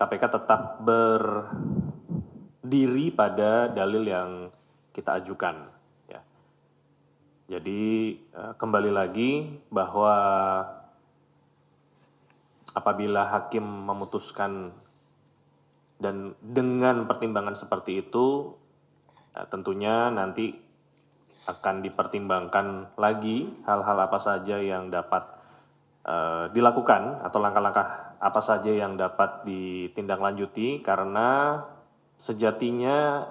KPK tetap berdiri pada dalil yang kita ajukan. Ya. Jadi kembali lagi bahwa apabila hakim memutuskan dan dengan pertimbangan seperti itu, tentunya nanti akan dipertimbangkan lagi hal-hal apa saja yang dapat dilakukan atau langkah-langkah apa saja yang dapat ditindaklanjuti, karena sejatinya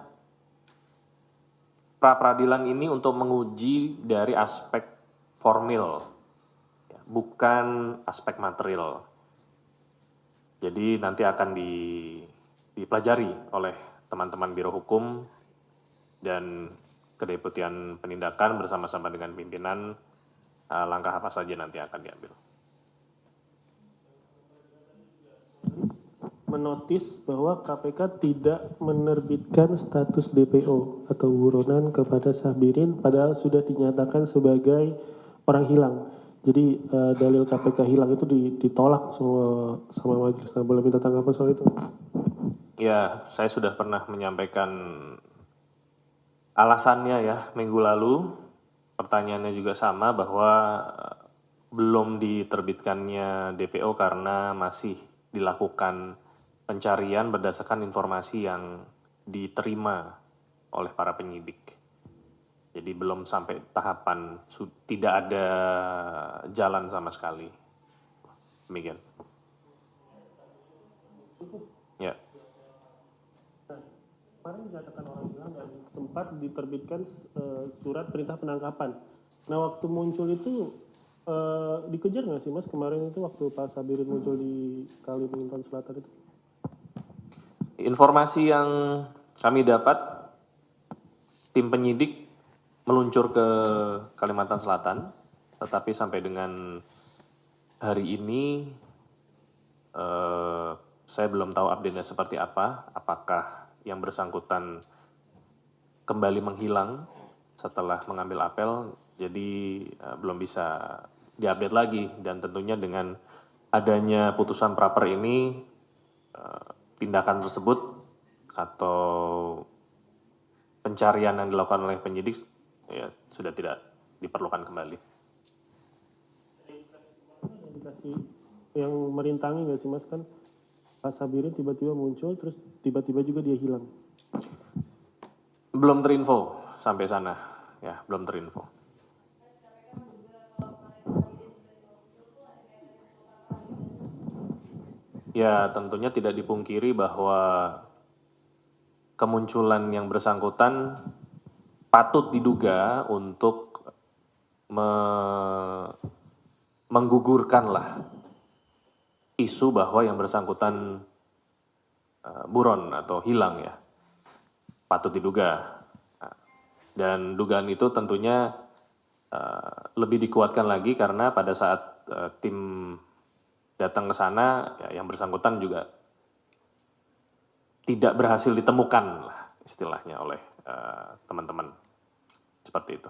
pra-peradilan ini untuk menguji dari aspek formil, bukan aspek material. Jadi nanti akan dipelajari oleh teman-teman Biro Hukum dan Kedeputian Penindakan bersama-sama dengan pimpinan langkah apa saja nanti akan diambil. Menotis bahwa KPK tidak menerbitkan status DPO atau buronan kepada Sabirin padahal sudah dinyatakan sebagai orang hilang. Jadi dalil KPK hilang itu ditolak sama majelis. Nah, boleh minta tanggapan soal itu? Ya, saya sudah pernah menyampaikan alasannya ya minggu lalu. Pertanyaannya juga sama, bahwa belum diterbitkannya DPO karena masih dilakukan pencarian berdasarkan informasi yang diterima oleh para penyidik. Jadi belum sampai tahapan, tidak ada jalan sama sekali. Demikian. Ya. Kemarin dikatakan orang hilang dan sempat diterbitkan surat perintah penangkapan. Nah, waktu muncul itu dikejar nggak sih, Mas? Kemarin itu waktu Pak Sabirin muncul di Kalimantan Selatan itu? Informasi yang kami dapat, tim penyidik meluncur ke Kalimantan Selatan, tetapi sampai dengan hari ini saya belum tahu update-nya seperti apa. Apakah yang bersangkutan kembali menghilang setelah mengambil apel, jadi belum bisa diupdate lagi. Dan tentunya dengan adanya putusan pra-per ini, tindakan tersebut atau pencarian yang dilakukan oleh penyidik ya sudah tidak diperlukan kembali. Yang merintangi nggak sih, Mas? Kan Pak Sabirin tiba-tiba muncul, terus tiba-tiba juga dia hilang. Belum terinfo sampai sana, ya belum terinfo. Ya tentunya tidak dipungkiri bahwa kemunculan yang bersangkutan patut diduga untuk menggugurkanlah isu bahwa yang bersangkutan buron atau hilang ya. Patut diduga. Dan dugaan itu tentunya lebih dikuatkan lagi karena pada saat tim datang ke sana, ya, yang bersangkutan juga tidak berhasil ditemukan lah istilahnya oleh teman-teman. Seperti itu.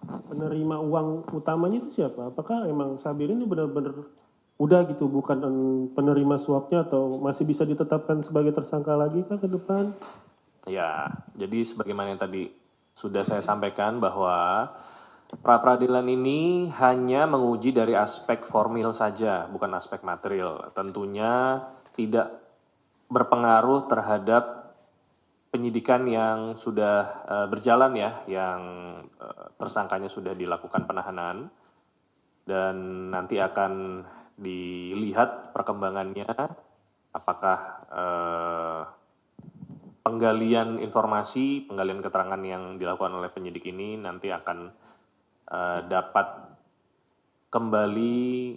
Penerima uang utamanya itu siapa? Apakah emang Sabirin itu benar-benar udah gitu, bukan penerima suapnya, atau masih bisa ditetapkan sebagai tersangka lagi kah ke depan? Ya, jadi sebagaimana yang tadi sudah saya sampaikan bahwa pra-peradilan ini hanya menguji dari aspek formil saja, bukan aspek material. Tentunya tidak berpengaruh terhadap penyidikan yang sudah berjalan ya, yang tersangkanya sudah dilakukan penahanan, dan nanti akan dilihat perkembangannya, apakah penggalian informasi, penggalian keterangan yang dilakukan oleh penyidik ini nanti akan dapat kembali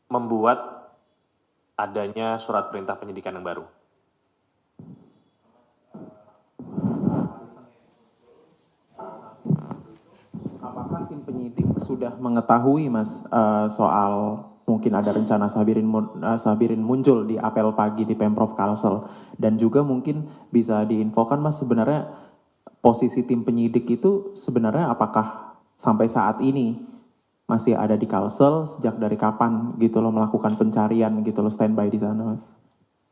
membuat adanya surat perintah penyidikan yang baru. Apakah tim penyidik sudah mengetahui, Mas, soal mungkin ada rencana Sabirin muncul di apel pagi di Pemprov Kalsel, dan juga mungkin bisa diinfokan, Mas, sebenarnya posisi tim penyidik itu sebenarnya apakah sampai saat ini masih ada di Kalsel, sejak dari kapan gitu loh melakukan pencarian gitu loh, standby di sana, Mas?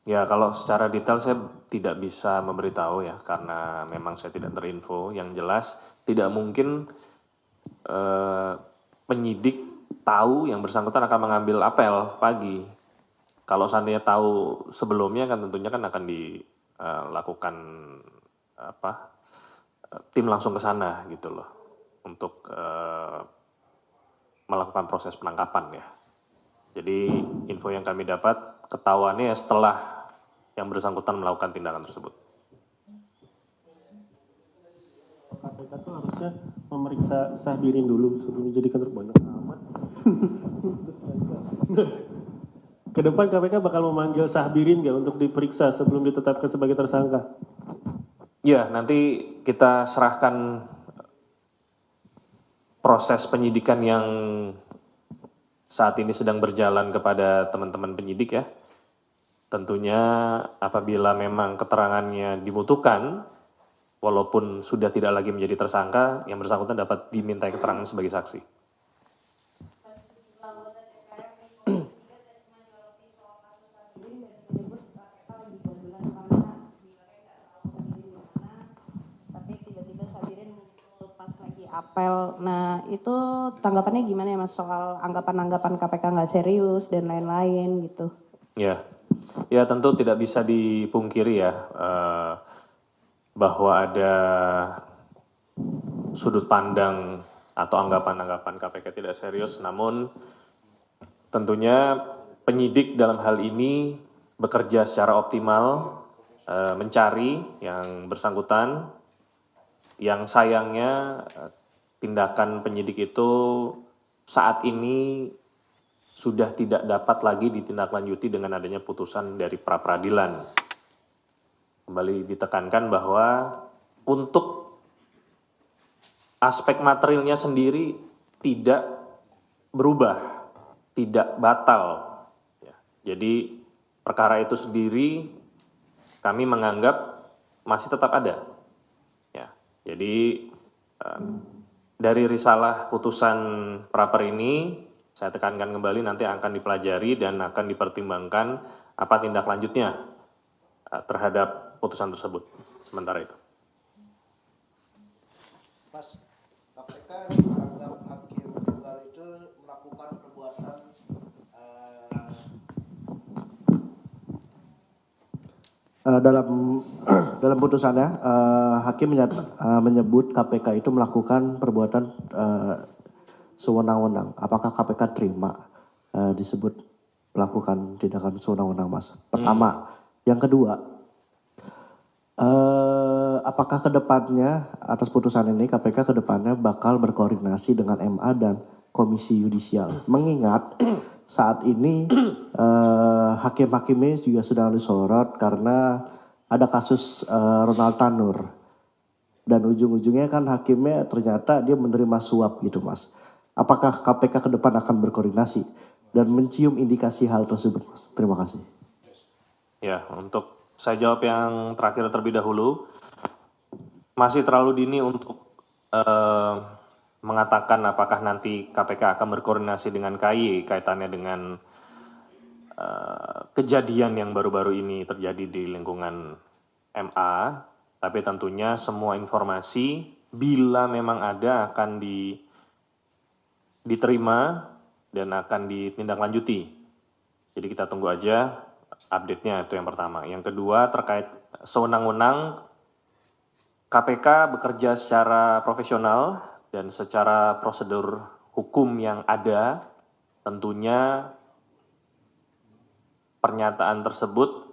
Ya, kalau secara detail saya tidak bisa memberitahu ya, karena memang saya tidak terinfo. Yang jelas, tidak mungkin penyidik tahu yang bersangkutan akan mengambil apel pagi. Kalau seandainya tahu sebelumnya kan tentunya kan akan dilakukan tim langsung ke sana gitu loh untuk melakukan proses penangkapan ya. Jadi info yang kami dapat ketahuannya setelah yang bersangkutan melakukan tindakan tersebut. KPK tuh harusnya memeriksa Sahbirin dulu sebelum dijadikan banyak amat. Ke depan KPK bakal memanggil Sahbirin nggak untuk diperiksa sebelum ditetapkan sebagai tersangka? Ya, nanti kita serahkan proses penyidikan yang saat ini sedang berjalan kepada teman-teman penyidik ya. Tentunya apabila memang keterangannya dibutuhkan, walaupun sudah tidak lagi menjadi tersangka, yang bersangkutan dapat dimintai keterangan sebagai saksi. Apel. Nah, itu tanggapannya gimana ya Mas soal anggapan-anggapan KPK nggak serius dan lain-lain gitu? Ya, ya tentu tidak bisa dipungkiri ya bahwa ada sudut pandang atau anggapan-anggapan KPK tidak serius, namun tentunya penyidik dalam hal ini bekerja secara optimal mencari yang bersangkutan, yang sayangnya tindakan penyidik itu saat ini sudah tidak dapat lagi ditindaklanjuti dengan adanya putusan dari pra-peradilan. Kembali ditekankan bahwa untuk aspek materialnya sendiri tidak berubah, tidak batal. Jadi perkara itu sendiri kami menganggap masih tetap ada. Ya, jadi dari risalah putusan praper ini saya tekankan kembali nanti akan dipelajari dan akan dipertimbangkan apa tindak lanjutnya terhadap putusan tersebut sementara itu. Mas, KPK menganggap hakim tunggal itu melakukan perbuatan dalam putusannya hakim menyebut KPK itu melakukan perbuatan sewenang-wenang. Apakah KPK terima disebut melakukan tindakan sewenang-wenang, Mas? Pertama, yang kedua, apakah kedepannya atas putusan ini KPK kedepannya bakal berkoordinasi dengan MA dan Komisi Yudisial? Mengingat saat ini hakim-hakimnya juga sedang disorot karena ada kasus Ronald Tanur. Dan ujung-ujungnya kan hakimnya ternyata dia menerima suap gitu, Mas. Apakah KPK ke depan akan berkoordinasi dan mencium indikasi hal tersebut, Mas? Terima kasih. Ya, untuk saya jawab yang terakhir terlebih dahulu. Masih terlalu dini untuk mengatakan apakah nanti KPK akan berkoordinasi dengan KAI kaitannya dengan kejadian yang baru-baru ini terjadi di lingkungan MA, tapi tentunya semua informasi bila memang ada akan diterima dan akan ditindaklanjuti. Jadi kita tunggu aja update-nya, itu yang pertama. Yang kedua terkait sewenang-wenang, KPK bekerja secara profesional dan secara prosedur hukum yang ada, tentunya pernyataan tersebut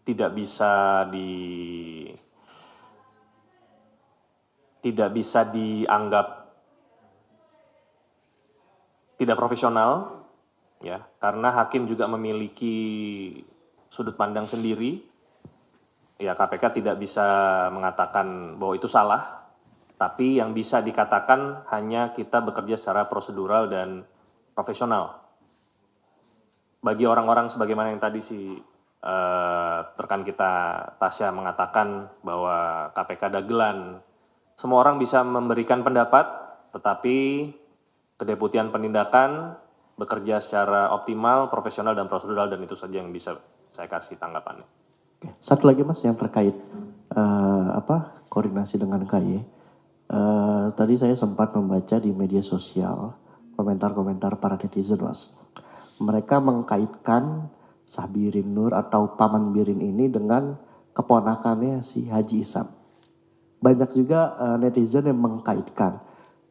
tidak bisa dianggap tidak profesional, ya, karena hakim juga memiliki sudut pandang sendiri. Ya, KPK tidak bisa mengatakan bahwa itu salah, tapi yang bisa dikatakan hanya kita bekerja secara prosedural dan profesional. Bagi orang-orang sebagaimana yang tadi si rekan kita Tasya mengatakan bahwa KPK dagelan. Semua orang bisa memberikan pendapat, tetapi Kedeputian Penindakan bekerja secara optimal, profesional, dan prosedural, dan itu saja yang bisa saya kasih tanggapannya. Oke. Satu lagi Mas yang terkait koordinasi dengan KY. Tadi saya sempat membaca di media sosial komentar-komentar para netizen Mas. Mereka mengkaitkan Sahbirin Nur atau Paman Birin ini dengan keponakannya si Haji Isam. Banyak juga netizen yang mengkaitkan.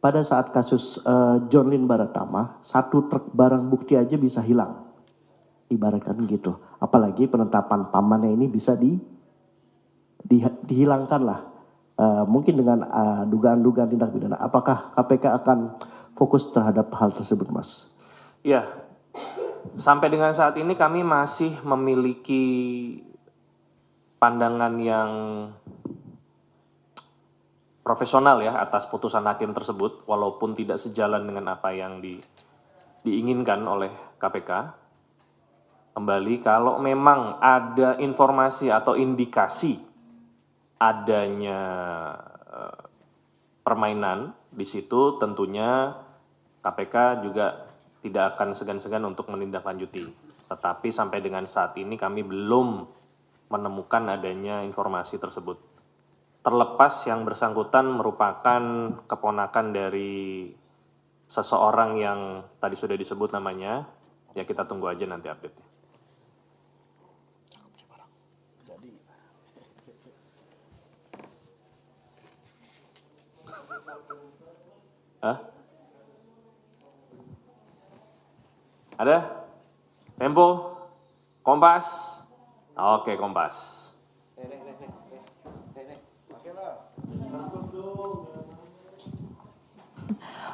Pada saat kasus John Lin Baratama, satu truk barang bukti aja bisa hilang. Ibaratkan gitu. Apalagi penetapan pamannya ini bisa dihilangkan lah. Mungkin dengan dugaan-dugaan tindak pidana. Apakah KPK akan fokus terhadap hal tersebut, Mas? Ya, sampai dengan saat ini kami masih memiliki pandangan yang profesional ya atas putusan hakim tersebut, walaupun tidak sejalan dengan apa yang diinginkan oleh KPK. Kembali, kalau memang ada informasi atau indikasi adanya permainan di situ, tentunya KPK juga tidak akan segan-segan untuk menindaklanjuti. Tetapi sampai dengan saat ini kami belum menemukan adanya informasi tersebut. Terlepas yang bersangkutan merupakan keponakan dari seseorang yang tadi sudah disebut namanya, ya kita tunggu aja nanti update-nya. Hah? Ada? Tempo? Kompas? Oke, Kompas.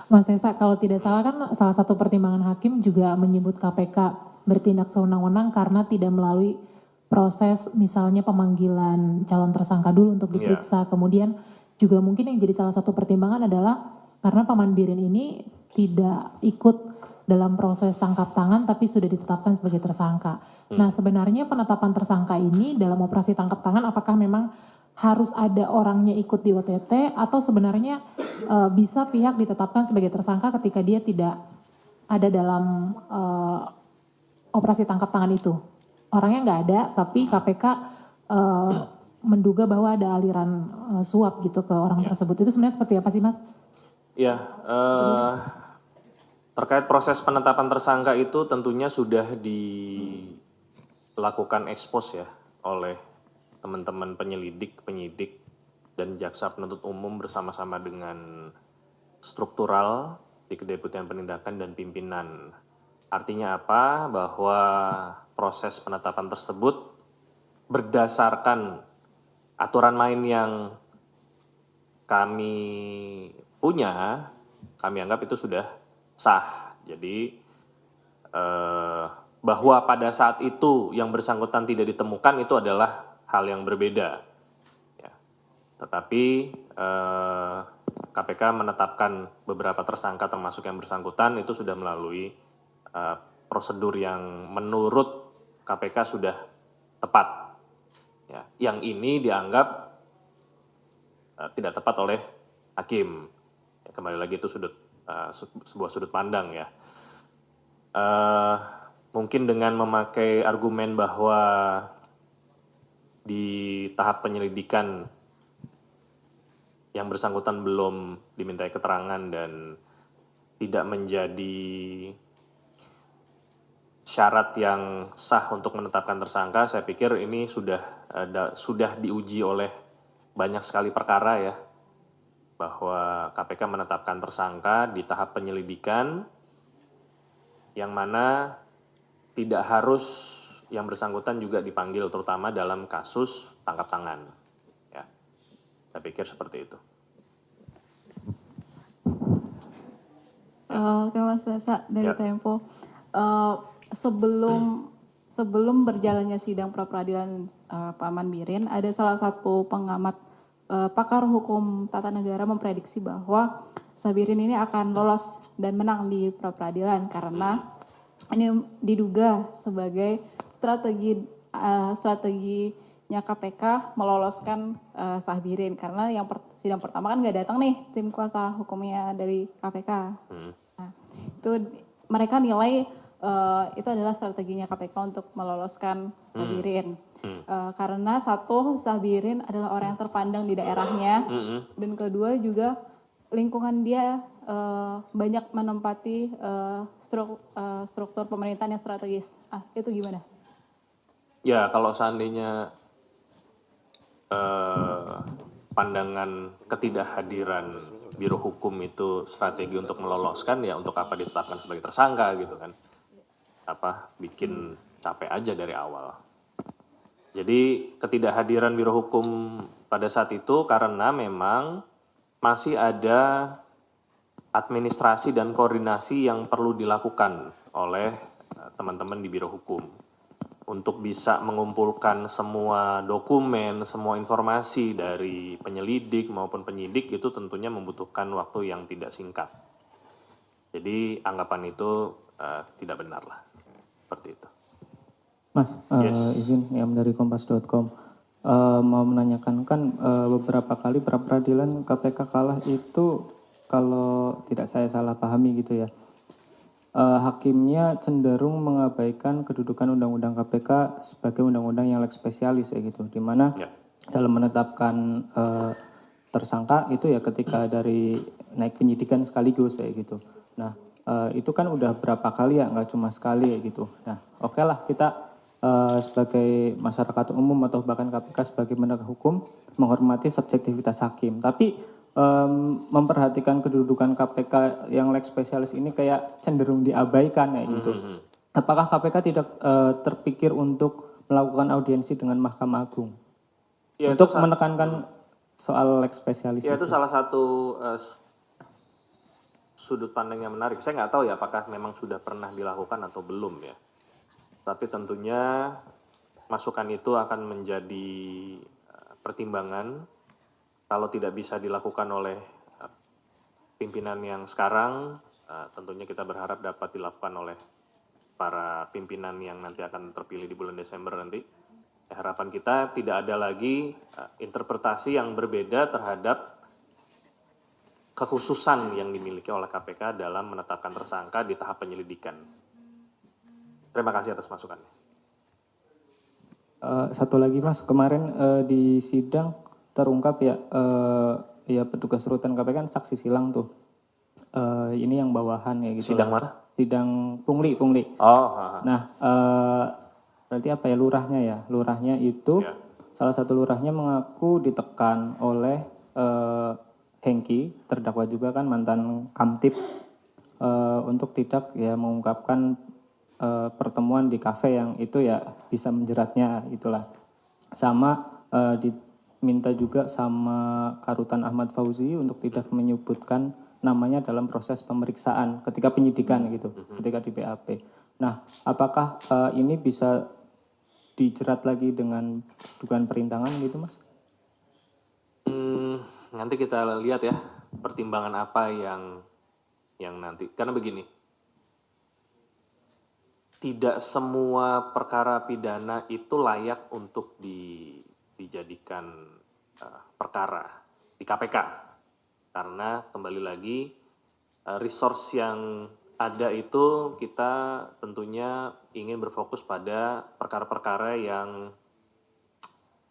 Mas Tesa, kalau tidak salah kan salah satu pertimbangan hakim juga menyebut KPK bertindak sewenang-wenang karena tidak melalui proses misalnya pemanggilan calon tersangka dulu untuk diperiksa. Kemudian juga mungkin yang jadi salah satu pertimbangan adalah karena Paman Birin ini tidak ikut dalam proses tangkap tangan tapi sudah ditetapkan sebagai tersangka. Nah, sebenarnya penetapan tersangka ini dalam operasi tangkap tangan apakah memang harus ada orangnya ikut di OTT atau sebenarnya bisa pihak ditetapkan sebagai tersangka ketika dia tidak ada dalam operasi tangkap tangan itu? Orangnya nggak ada, tapi KPK menduga bahwa ada aliran suap gitu ke orang tersebut. Itu sebenarnya seperti apa sih, Mas? Ya, terkait proses penetapan tersangka itu tentunya sudah dilakukan ekspos ya oleh teman-teman penyidik, dan jaksa penuntut umum bersama-sama dengan struktural di Kedeputian Penindakan dan pimpinan. Artinya apa? Bahwa proses penetapan tersebut berdasarkan aturan main yang kami punya, kami anggap itu sudah sah. Jadi bahwa pada saat itu yang bersangkutan tidak ditemukan itu adalah hal yang berbeda. Ya. Tetapi KPK menetapkan beberapa tersangka termasuk yang bersangkutan itu sudah melalui prosedur yang menurut KPK sudah tepat. Ya. Yang ini dianggap tidak tepat oleh hakim. Ya, kembali lagi itu sebuah sudut pandang ya. Mungkin dengan memakai argumen bahwa di tahap penyelidikan yang bersangkutan belum dimintai keterangan dan tidak menjadi syarat yang sah untuk menetapkan tersangka, saya pikir ini sudah diuji oleh banyak sekali perkara ya, bahwa KPK menetapkan tersangka di tahap penyelidikan yang mana tidak harus yang bersangkutan juga dipanggil terutama dalam kasus tangkap tangan. Ya, saya pikir seperti itu. Oke Mas Tesa dari Tempo. Sebelum berjalannya sidang pra peradilan Paman Birin, ada salah satu pengamat pakar hukum tata negara memprediksi bahwa Sahbirin ini akan lolos dan menang di pra peradilan karena ini diduga sebagai strategi strateginya KPK meloloskan Sahbirin karena yang sidang pertama kan nggak datang nih tim kuasa hukumnya dari KPK. Nah, itu mereka nilai itu adalah strateginya KPK untuk meloloskan Sahbirin. Karena satu, Sahbirin adalah orang yang terpandang di daerahnya, dan kedua juga lingkungan dia banyak menempati struktur pemerintahan yang strategis. Itu gimana? Ya, kalau seandainya pandangan ketidakhadiran Biro Hukum itu strategi untuk meloloskan, ya untuk apa ditetapkan sebagai tersangka gitu kan. Bikin capek aja dari awal. Jadi ketidakhadiran Biro Hukum pada saat itu karena memang masih ada administrasi dan koordinasi yang perlu dilakukan oleh teman-teman di Biro Hukum untuk bisa mengumpulkan semua dokumen, semua informasi dari penyelidik maupun penyidik itu tentunya membutuhkan waktu yang tidak singkat. Jadi anggapan itu tidak benar lah, seperti itu. Mas, izin yang dari kompas.com. Mau menanyakan kan beberapa kali pra peradilan KPK kalah itu kalau tidak saya salah pahami gitu ya. Hakimnya cenderung mengabaikan kedudukan undang-undang KPK sebagai undang-undang yang lex spesialis ya gitu. Di mana dalam menetapkan tersangka itu ya ketika dari naik penyidikan sekaligus ya gitu. Nah, itu kan udah berapa kali ya, nggak cuma sekali ya gitu. Nah, oke lah kita sebagai masyarakat umum atau bahkan KPK sebagai penegak hukum menghormati subjektivitas hakim. Tapi memperhatikan kedudukan KPK yang lex spesialis ini kayak cenderung diabaikan ya gitu. Apakah KPK tidak terpikir untuk melakukan audiensi dengan Mahkamah Agung Ya, untuk menekankan soal lex spesialis itu salah satu sudut pandang yang menarik. Saya nggak tahu ya apakah memang sudah pernah dilakukan atau belum ya. Tapi tentunya masukan itu akan menjadi pertimbangan. Kalau tidak bisa dilakukan oleh pimpinan yang sekarang, tentunya kita berharap dapat dilakukan oleh para pimpinan yang nanti akan terpilih di bulan Desember nanti. Harapan kita tidak ada lagi interpretasi yang berbeda terhadap kekhususan yang dimiliki oleh KPK dalam menetapkan tersangka di tahap penyelidikan. Terima kasih atas masukannya. Satu lagi Mas, kemarin di sidang terungkap ya, ya petugas rutan KPK kan saksi silang tuh. Ini yang bawahan ya gitu. Sidang mana? Sidang pungli. Oh. Nah, berarti apa ya lurahnya ya? Lurahnya itu salah satu lurahnya mengaku ditekan oleh Hengki, terdakwa juga kan mantan Kamtib, untuk tidak ya mengungkapkan pertemuan di kafe yang itu ya bisa menjeratnya itulah. Sama diminta juga sama Karutan Ahmad Fauzi untuk tidak menyebutkan namanya dalam proses pemeriksaan ketika penyidikan gitu, ketika di BAP. Nah, apakah ini bisa dijerat lagi dengan dugaan perintangan gitu Mas? Nanti kita lihat ya pertimbangan apa yang nanti, karena begini, tidak semua perkara pidana itu layak untuk dijadikan perkara di KPK. Karena kembali lagi resource yang ada itu kita tentunya ingin berfokus pada perkara-perkara yang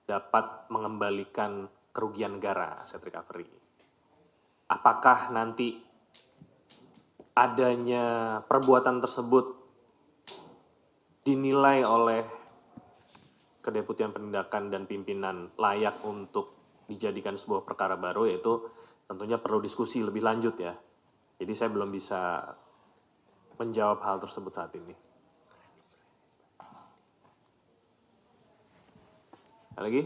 dapat mengembalikan kerugian negara, asset recovery. Apakah nanti adanya perbuatan tersebut dinilai oleh Kedeputian Penindakan dan Pimpinan layak untuk dijadikan sebuah perkara baru, yaitu tentunya perlu diskusi lebih lanjut ya. Jadi saya belum bisa menjawab hal tersebut saat ini. Ada lagi?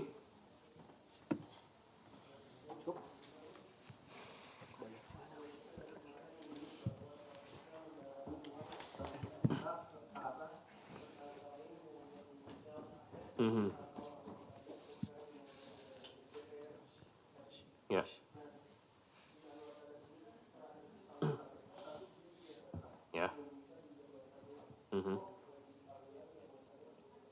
Ya. Ya.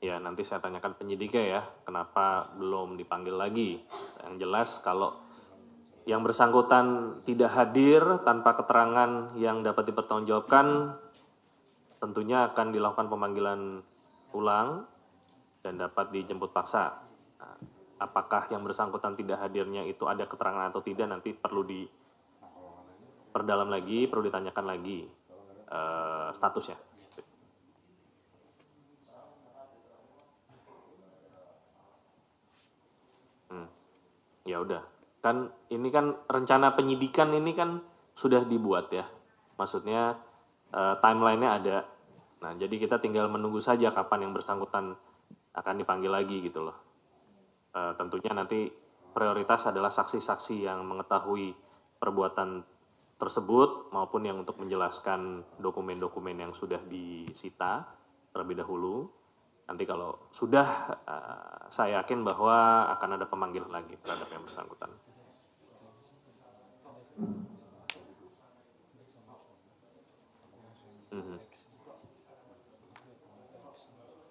Ya. ya nanti saya tanyakan penyidiknya ya, kenapa belum dipanggil lagi. Yang jelas kalau yang bersangkutan tidak hadir tanpa keterangan yang dapat dipertanggungjawabkan, tentunya akan dilakukan pemanggilan ulang dan dapat dijemput paksa. Nah, apakah yang bersangkutan tidak hadirnya itu ada keterangan atau tidak, nanti perlu diperdalam lagi, perlu ditanyakan lagi statusnya. Ya udah, kan ini kan rencana penyidikan ini kan sudah dibuat ya, maksudnya timeline-nya ada. Nah, jadi kita tinggal menunggu saja kapan yang bersangkutan akan dipanggil lagi gitu loh. Tentunya nanti prioritas adalah saksi-saksi yang mengetahui perbuatan tersebut maupun yang untuk menjelaskan dokumen-dokumen yang sudah disita terlebih dahulu. Nanti kalau sudah, saya yakin bahwa akan ada pemanggilan lagi terhadap yang bersangkutan.